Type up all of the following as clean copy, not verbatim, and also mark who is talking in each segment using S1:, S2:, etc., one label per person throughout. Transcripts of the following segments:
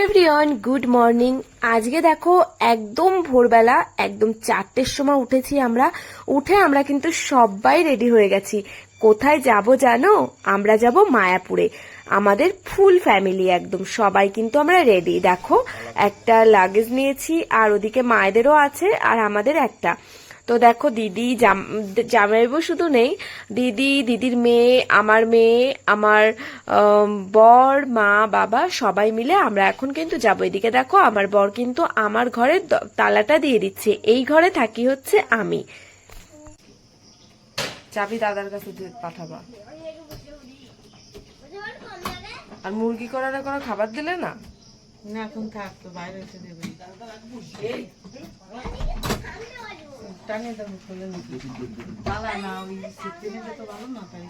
S1: Everyone, good morning. আজকে দেখো একদম ভোরবেলা একদম 4টের সময় উঠেছি আমরা কিন্তু সবাই রেডি হয়ে গেছি। কোথায় যাব জানো? আমরা যাব মায়াপুরে। আমাদের ফুল ফ্যামিলি একদম সবাই কিন্তু আমরা রেডি। দেখো একটা লাগেজ নিয়েছি, আর ওদিকে মায়েদেরও আছে, আর আমাদের একটা। তো দেখো দিদি জামাইবাবু শুধু নেই, দিদির মেয়ে, আমার বর, মা, বাবা সবাই মিলে আমরা এখন কিন্তু যাবো। এদিকে দেখো আমার বর কিন্তু আমার ঘরের তালাটা দিয়ে দিচ্ছে। এই ঘরে থাকি হচ্ছে আমি। চাবি দাদার কাছে পাঠাবা। আর মুরগি করার কোনো খাবার দিলে না?
S2: না, এখন থাকতো, বাইরে এসে দেবে। টানে দেবো, খুলে নাকি পালা না, ওই সিটে নিতে তো ভালো না, তাই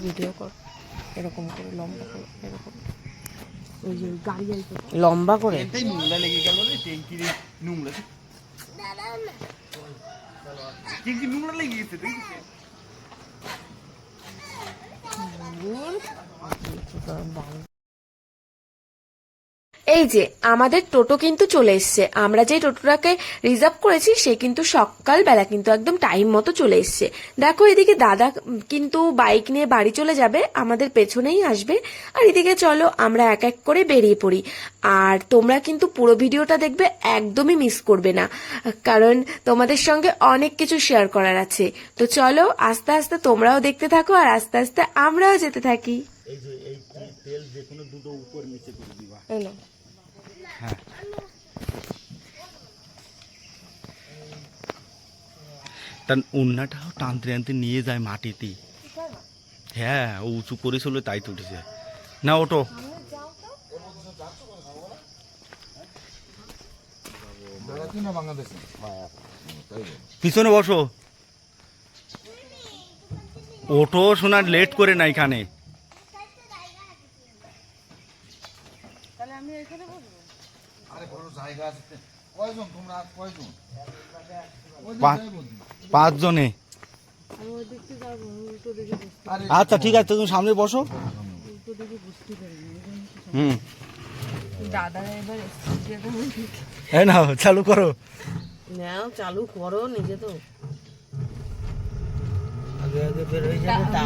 S1: ভিডিও কর, এরকম করে লম্বা করে, এরকম ওই যে গাড়ি লম্বা করে।
S3: নোংরা লেগে গেল রে, ট্যাঙ্কির নোংরা নোংরা লেগে গেছে।
S1: এই যে আমাদের টোটো কিন্তু চলে এসছে। আমরা যে টোটোটাকে রিজার্ভ করেছি সে কিন্তু সকালবেলা কিন্তু একদম টাইম মতো চলে এসছে। দেখো এদিকে দাদা কিন্তু বাইক নিয়ে বাড়ি চলে যাবে, আমাদের পেছনেই আসবে। আর এদিকে চলো আমরা এক এক করে বেরিয়ে পড়ি। আর তোমরা কিন্তু পুরো ভিডিওটা দেখবে, একদমই মিস করবে না, কারণ তোমাদের সঙ্গে অনেক কিছু শেয়ার করার আছে। তো চলো আস্তে আস্তে তোমরাও দেখতে থাকো, আর আস্তে আস্তে আমরাও যেতে থাকি।
S3: এই যে এই তেল যে কোনো দুটো উপর নিচে করে দিবা।
S1: এলো
S3: হ্যাঁ, তার উন্নাটাও টানতে টানতে নিয়ে যায় মাটিতে। হ্যাঁ, ও উঁচু করেছিল তাই তো উঠেছে না। ওটো পিছনে বসো। ওটো শোনার লেট করে না এখানে। পাঁচজনে। আচ্ছা ঠিক আছে, তুমি সামনে বসো।
S2: দাদা এবার
S3: এই নাও, চালু করো।
S2: নাও, চালু করো নিজে তো। আগে আগে বের হয়ে যাবে তা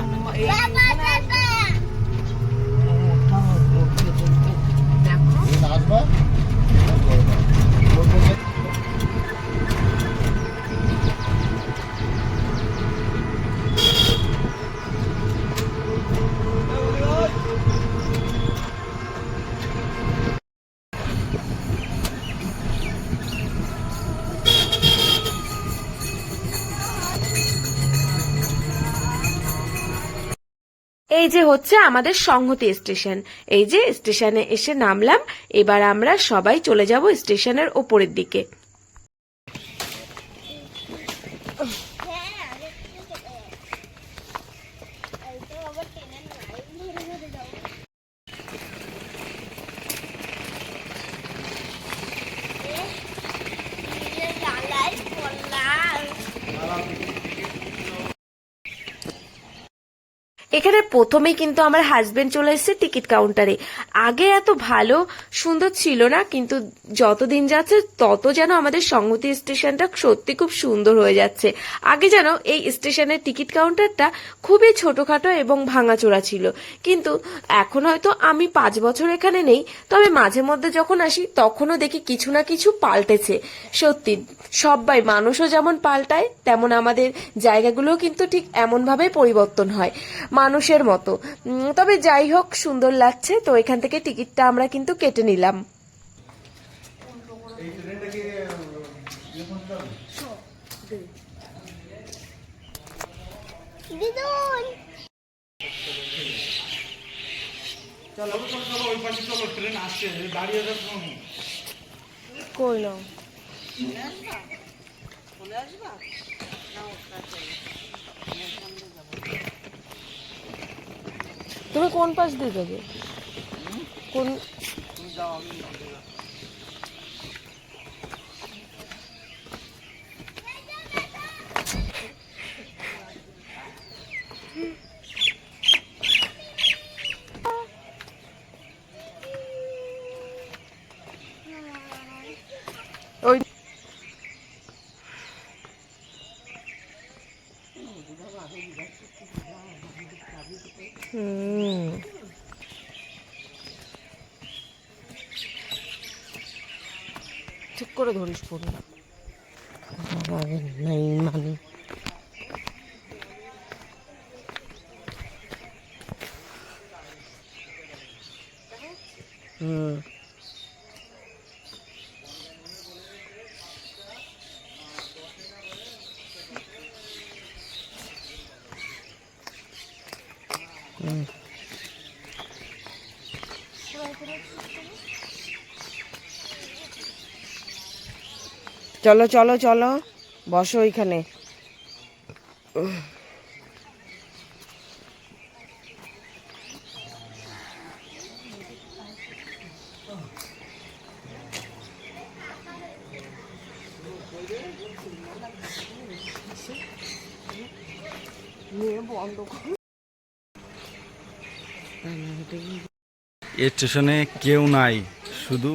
S1: এই যে হচ্ছে আমাদের সংহতি স্টেশন। এই যে স্টেশনে এসে নামলাম। এবার আমরা সবাই চলে যাব স্টেশনের ওপরের দিকে। এখানে প্রথমেই কিন্তু আমার হাজবেন্ড চলে এসেছে টিকিট কাউন্টারে। আগে এত ভালো সুন্দর ছিল না, কিন্তু যতদিন যাচ্ছে তত যেন আমাদের সংহতি স্টেশনটা সত্যি খুব সুন্দর হয়ে যাচ্ছে। আগে যেন এই স্টেশনের টিকিট কাউন্টারটা খুবই ছোটখাটো এবং ভাঙাচোরা ছিল, কিন্তু এখন হয়তো আমি 5 বছর এখানে নেই, তবে মাঝে মধ্যে যখন আসি তখনও দেখি কিছু না কিছু পাল্টেছে। সত্যি সবাই, মানুষও যেমন পাল্টায় তেমন আমাদের জায়গাগুলোও কিন্তু ঠিক এমনভাবেই পরিবর্তন হয় মানুষের মতো। তবে যাই হোক, সুন্দর লাগছে। তো এখান থেকে টিকিটটা আমরা কিন্তু কেটে নিলাম। কই নাও, তুমি কোন পাশ দিয়ে যাবে? কোন ঠিক করে ধরিস পড়ি নাই মানে চলো চলো চলো বসো ওইখানে।
S3: স্টেশনে কেউ নাই, শুধু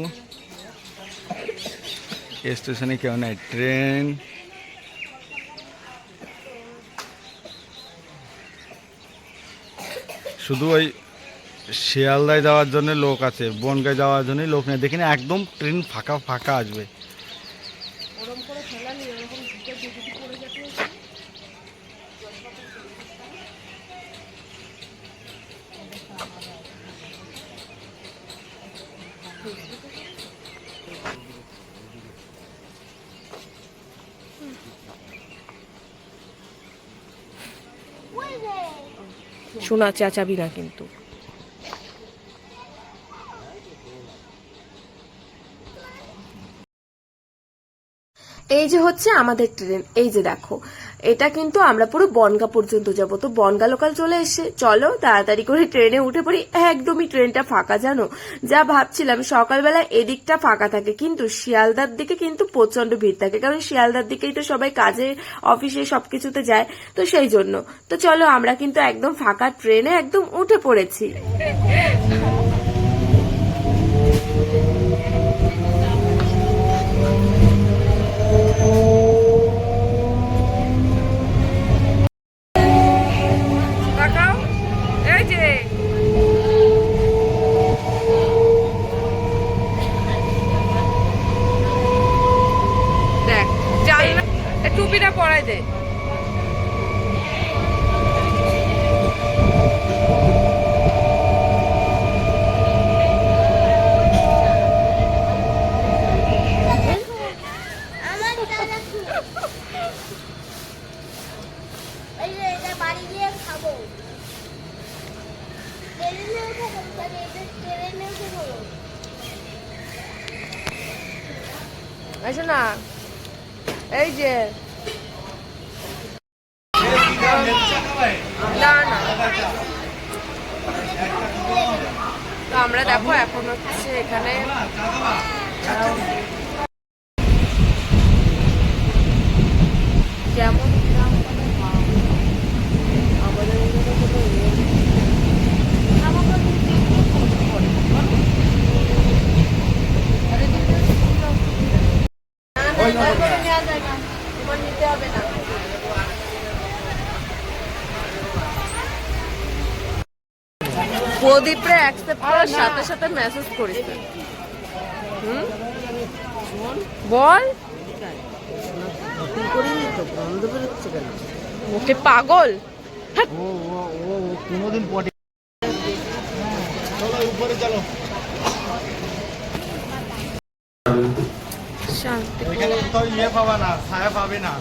S3: স্টেশনে কেউ নাই, ট্রেন শুধু ওই শিয়ালদায় যাওয়ার জন্য লোক আছে, বনগায় যাওয়ার জন্য লোক নেই। দেখিনি একদম ট্রেন ফাঁকা ফাঁকা আসবে।
S1: শোনা, চেঁচাবি না কিন্তু। এই যে হচ্ছে আমাদের ট্রেন, এই যে দেখো, এটা কিন্তু আমরা পুরো বনগা পর্যন্ত যাব। তো বনগা লোকাল চলে এসে চলো তাড়াতাড়ি করে ট্রেনে উঠে পড়ি। একদমই ট্রেনটা ফাঁকা, জানো, যা ভাবছিলাম সকালবেলা এদিকটা ফাঁকা থাকে, কিন্তু শিয়ালদার দিকে কিন্তু প্রচন্ড ভিড় থাকে, কারণ শিয়ালদার দিকেই তো সবাই কাজে অফিসে সবকিছুতে যায়, তো সেই জন্য। তো চলো আমরা কিন্তু একদম ফাঁকা ট্রেনে একদম উঠে পড়েছি। টুপিটা পরাই দে। আসো না, এই যে না না, তো আমরা দেখো এখন হচ্ছে এখানে কেমন নিতে হবে না। প্রদীপরে অ্যাকসেপ্ট করার সাথে সাথে মেসেজ করেছে। বল, ওকে পাগল
S3: কোনোদিন পটে। চলো উপরে চলো।
S1: শান্তি,
S3: এখানে কোথাও ইয়ে পাবা না, ছায়া পাবে না,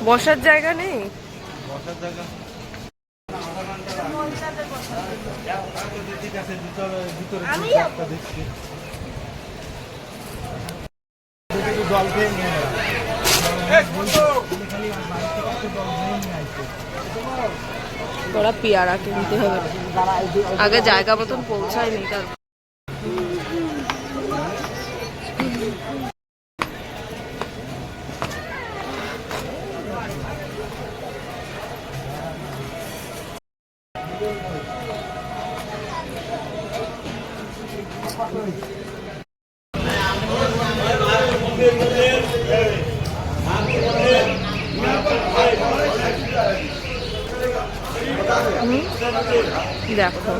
S1: বসার জায়গা নেই।
S3: বসার জায়গা ঠিক আছে, দেখছি জল খেয়ে নিয়ে
S1: তোরা পেয়ারা কিনতে হবে, আগে জায়গা মতন পৌঁছায়নি তার। দেখো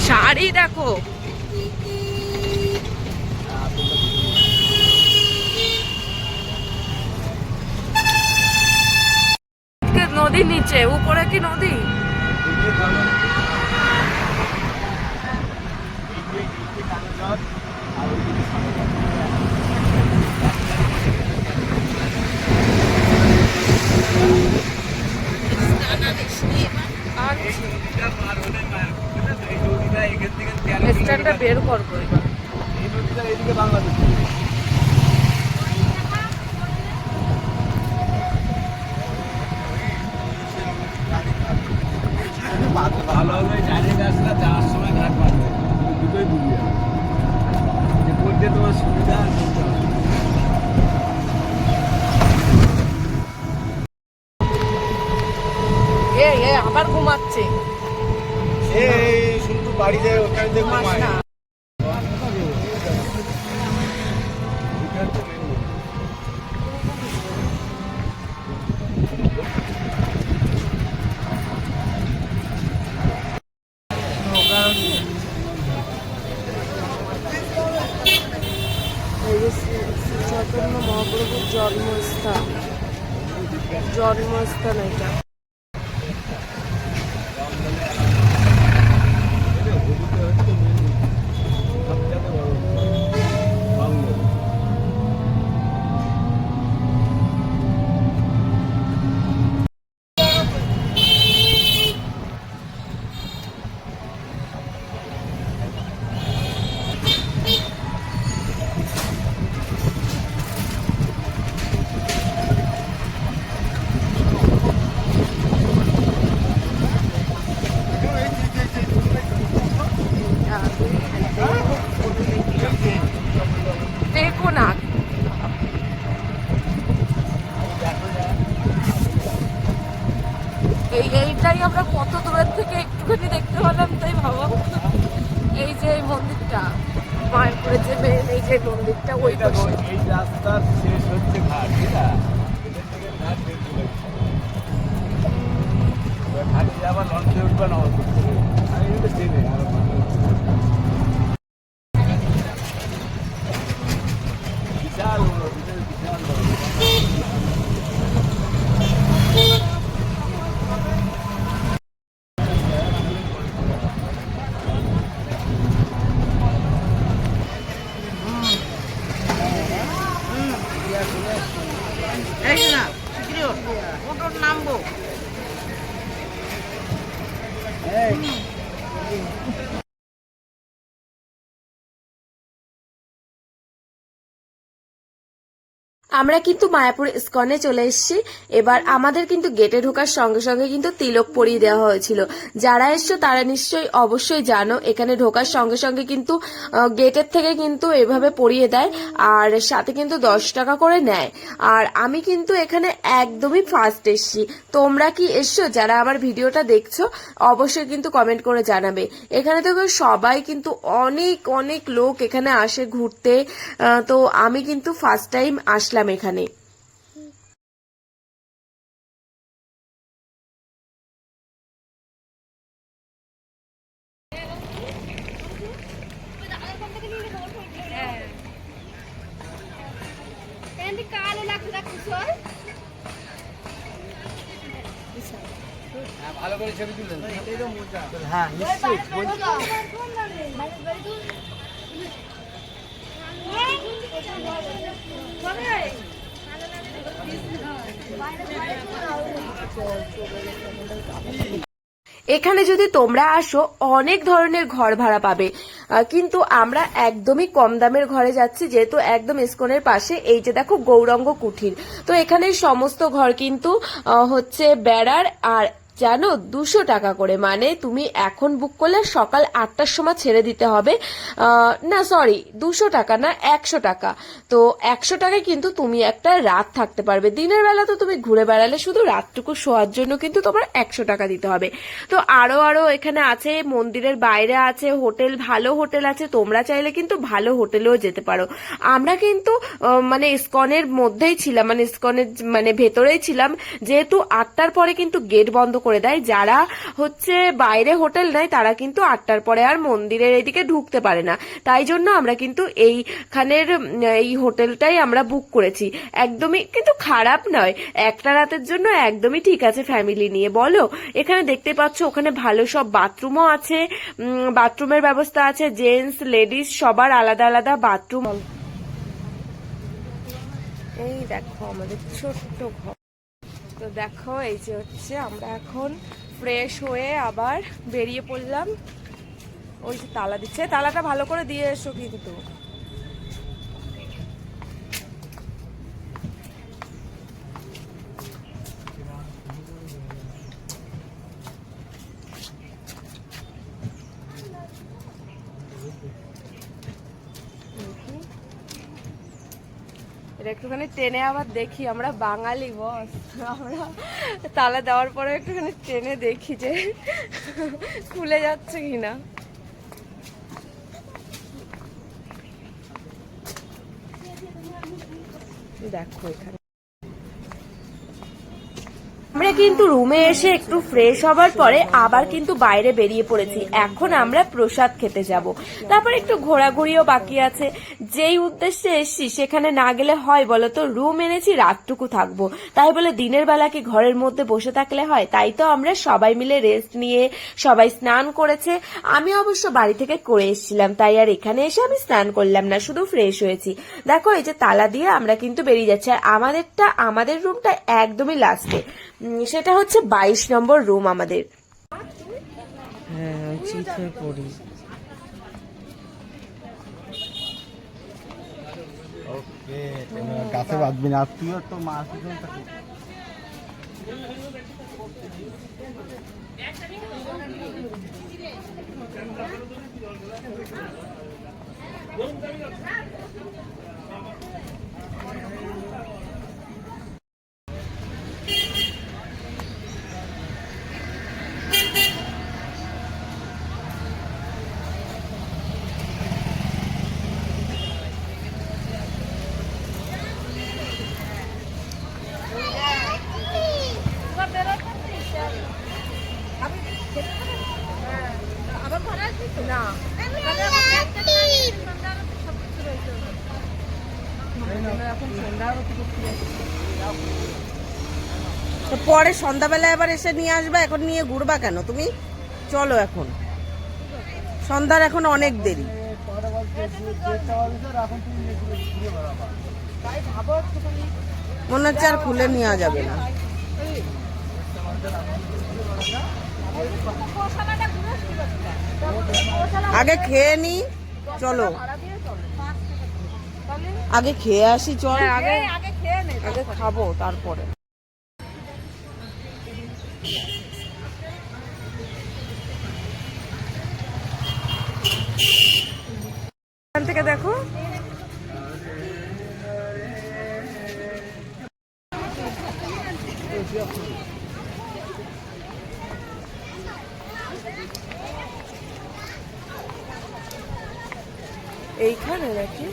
S1: শাড়ি দেখো, নদীর নিচে, উপরে কি নদী? স্ট্যান্ডটা বের করবো এবার।
S4: ভালো হবে ডাইরেক্ট আসলে যাওয়ার সময় ঘাট পাবে, দুটোই বুঝিয়ে যে করতে তোমার সুবিধা আর করতে হবে।
S1: আবার ঘুমাচ্ছে।
S4: এই শুধু বাড়ি যায় ওখানে দেখো
S1: না চৈতন্য মহাপ্রভুর জন্মস্থান এটা। দেখো না এইটাই আমরা কত দূরের থেকে একটুখানি দেখতে পেলাম, তাই ভাবো। এই যে এই মন্দিরটা, মায়াপুরের যে মেন এই যে মন্দিরটা, ওই পাশে।
S4: এই রাস্তার শেষ হচ্ছে ঘাট, ঠিক আছে? এখান থেকে ঘাট বের করে ঘাটে আবার লঞ্চে উঠবে না, আমি কিন্তু ট্রেনে আরো বিশাল
S2: নামবো।
S1: আমরা কিন্তু মায়াপুর ইস্কনে চলে এসেছি। এবার আমাদের কিন্তু গেটে ঢোকার সঙ্গে সঙ্গে কিন্তু তিলক পরিয়ে দেওয়া হয়েছিল। যারা এসছো তারা নিশ্চয়ই অবশ্যই জানো, এখানে ঢোকার সঙ্গে সঙ্গে কিন্তু গেটের থেকে কিন্তু এভাবে পরিয়ে দেয়, আর সাথে কিন্তু 10 টাকা করে নেয়। আর আমি কিন্তু এখানে একদমই ফার্স্ট এসেছি। তোমরা কি এসছো? যারা আমার ভিডিওটা দেখছো অবশ্যই কিন্তু কমেন্ট করে জানাবে। এখানে তো সবাই কিন্তু অনেক অনেক লোক এখানে আসে ঘুরতে, তো আমি কিন্তু ফার্স্ট টাইম আসলাম এখানে।
S4: ভালো করে ছবি তুললেন, এটাই তো মজা। হ্যাঁ নিশ্চয়ই
S1: এখানে যদি তোমরা আসো অনেক ধরনের ঘর ভাড়া পাবে, কিন্তু আমরা একদমই কম দামের ঘরে যাচ্ছি, যেহেতু একদম ইস্কনের পাশে। এই যে দেখো গৌরাঙ্গ কুঠির, তো এখানে সমস্ত ঘর কিন্তু হচ্ছে বেড়ার, আর জানো 200 টাকা করে, মানে তুমি এখন বুক করলে সকাল 8টার সময় ছেড়ে দিতে হবে। না সরি, 200 টাকা না, 100 টাকা। তো 100 টাকায় কিন্তু তুমি একটা রাত থাকতে পারবে। দিনের বেলা তো তুমি ঘুরে বেড়ালে, শুধু রাতটুকু শোয়ার জন্য কিন্তু তোমার 100 টাকা দিতে হবে। তো আরো এখানে আছে, মন্দিরের বাইরে আছে হোটেল, ভালো হোটেল আছে, তোমরা চাইলে কিন্তু ভালো হোটেলেও যেতে পারো। আমরা কিন্তু মানে ইসকনের মধ্যেই ছিলাম, মানে ইসকনের মানে ভেতরেই ছিলাম, যেহেতু 8টার পরে কিন্তু গেট বন্ধ করে দেয়। যারা হচ্ছে বাইরে হোটেল নেয় তারা কিন্তু 8টার পরে আর মন্দিরের এদিকে ঢুকতে পারে না। তাই জন্য আমরা কিন্তু এইখানের এই হোটেলটাই আমরা বুক করেছি। একদমই কিন্তু খারাপ নয়, একটা রাতের জন্য একদমই ঠিক আছে ফ্যামিলি নিয়ে, বলো। এখানে দেখতে পাচ্ছ ওখানে ভালো সব বাথরুমও আছে, বাথরুমের ব্যবস্থা আছে, জেন্টস লেডিস সবার আলাদা আলাদা বাথরুম। এই দেখো আমাদের ছোট্ট ঘর। তো দেখো এই যে হচ্ছে আমরা এখন ফ্রেশ হয়ে আবার বেরিয়ে পড়লাম। ওই যে তালা দিচ্ছে, তালাটা ভালো করে দিয়ে এসো কিন্তু। এটা একটুখানি টেনে আবার দেখি, আমরা বাঙালি বস, আমরা তালা দেওয়ার পরে একটুখানি টেনে দেখি যে খুলে যাচ্ছে কিনা। দেখো এখানে আমরা কিন্তু রুমে এসে একটু ফ্রেশ হবার পরে আবার কিন্তু বাইরে বেরিয়ে পড়েছি। এখন আমরা প্রসাদ খেতে যাব, তারপর একটু ঘোরাঘুরিও বাকি আছে। যেই উদ্দেশ্যে এসছি সেখানে না গেলে হয় বলো তো? রুম এনেছি, রাতটুকু থাকবো, তাই বলে দিনের বেলা কি ঘরের মধ্যে বসে থাকলে হয়? তাই তো আমরা সবাই মিলে রেস্ট নিয়ে সবাই স্নান করেছে। আমি অবশ্য বাড়ি থেকে করে এসেছিলাম, তাই আর এখানে এসে আমি স্নান করলাম না, শুধু ফ্রেশ হয়েছি। দেখো এই যে তালা দিয়ে আমরা কিন্তু বেরিয়ে যাচ্ছি। আর আমাদের রুমটা একদমই লাস্টে, সেটা হচ্ছে 22 নম্বর রুম আমাদের।
S2: হ্যাঁ চিত হয়ে পড়ি।
S3: ওকে, গাছে বাঁধবি না, তুইও তো মাছ
S2: তো পরে সন্ধ্যাবেলা এবার এসে নিয়ে আসবা, এখন নিয়ে ঘুরবা কেন তুমি? চলো এখন, সন্ধ্যার এখন অনেক দেরি। মনে হচ্ছে আর খুলে নেওয়া যাবে না। আগে খেয়ে নি, চলো আগে খেয়ে আসি, চল আগে খাবো তারপরে।
S1: এখান থেকে দেখো এইখানে নাকি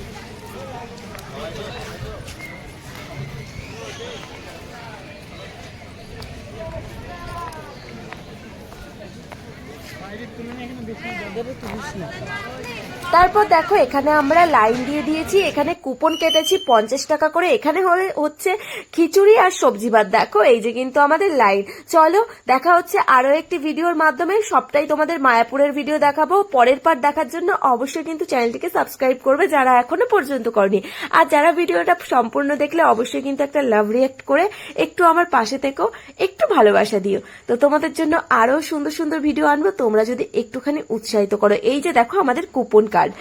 S1: তারপর দেখো এখানে আমরা লাইন দিয়ে দিয়েছি, এখানে কুপন কেটেছি 50 টাকা করে। এখানে হচ্ছে খিচুড়ি আর সবজি ভাত। দেখো এই যে কিন্তু আমাদের লাইন। চলো দেখা হচ্ছে আরো একটি ভিডিওর মাধ্যমে, সবটাই তোমাদের মায়াপুরের ভিডিও দেখাবো। পরের পার্ট দেখার জন্য অবশ্যই কিন্তু চ্যানেলটিকে সাবস্ক্রাইব করবে যারা এখনো পর্যন্ত করনি। আর যারা ভিডিওটা সম্পূর্ণ দেখলে অবশ্যই কিন্তু একটা লাভ রিয়েক্ট করে একটু আমার পাশে থেকো, একটু ভালোবাসা দিও। তো তোমাদের জন্য আরো সুন্দর সুন্দর ভিডিও আনবো, তোমরা যদি একটুখানি উৎসাহিত করো। এই যে দেখো আমাদের কুপন কার্ড,